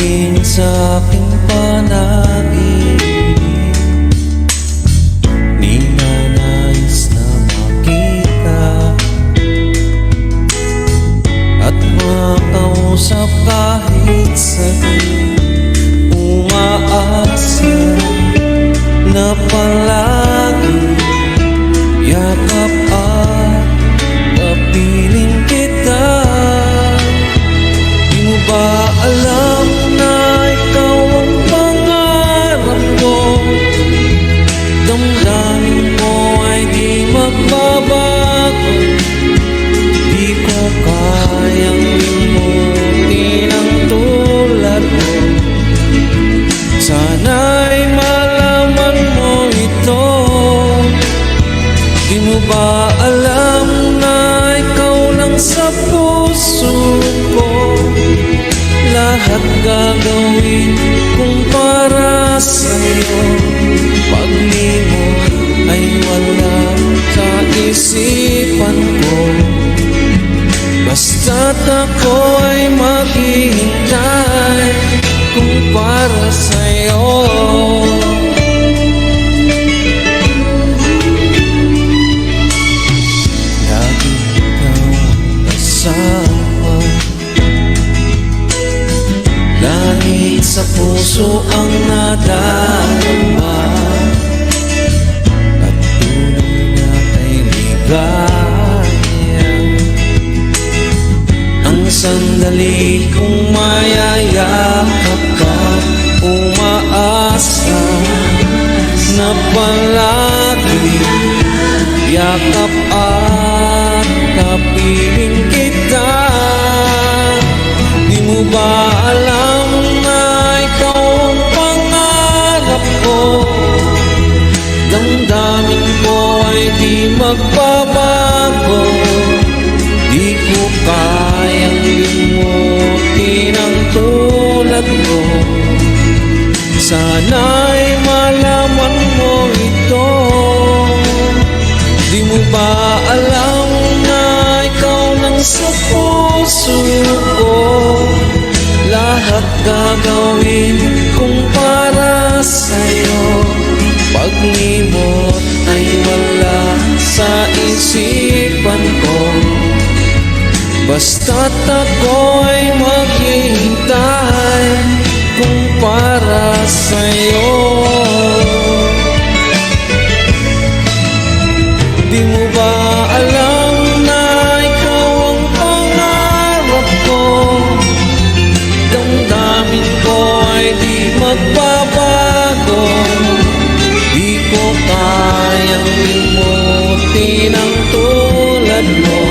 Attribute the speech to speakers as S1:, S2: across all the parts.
S1: Laging sa aking panaginip, ninanais na makita at makausap kahit sa'yo. Umaasa na palagi yakap at kapiling kita. Di mo ba alam na ikaw ang pangarap ko? Damdamin mo ay di magbabago. Di ko kayang limutin ang tulad mo. Sana'y malaman mo ito. Di mo ba alam na ikaw lang sa puso ko? Lahat gagawin kung para sa'yo. Paglimot ay wala sa isipan ko. Basta't ako ay maghihintay kung para sa'yo. Lagi ikaw kasama, langit sa puso ang nadarama, at tunay na kay ligaya. Ang sandali kong mayayakap ka, umaasa na palagi yakap at kapiling kita. Di mo ba alam na ikaw ang pangarap ko? Damdamin ko ay di magbabago. Di ko kayang limutin ang tulad mo. Sana'y malaman mo ito. Di mo ba alam na ikaw lang sa puso ko? Lahat gagawin kung para sa'yo. Paglimot ay wala sa isipan ko. Basta't ako ay maghihintay kung para sa'yo. Di mo ba alam na ikaw ang pangarap ko? Damdamin ko ay di magbabago. Di ko kayang limutin ang tulad mo.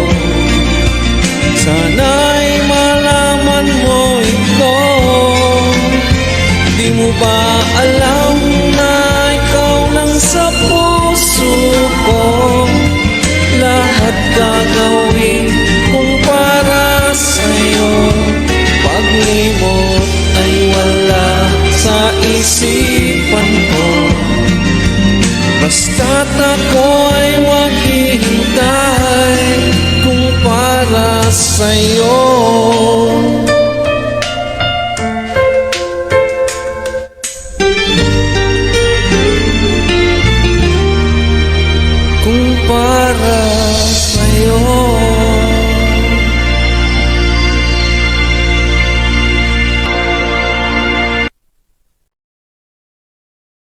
S1: Sana'y malaman mo ito. Di mo ba alam na ikaw lang sa puso ko? Lahat gagawin kung para sa'yo. Paglimot ay wala sa isipan ko. Basta't ako ay maghihintay kung para sa'yo.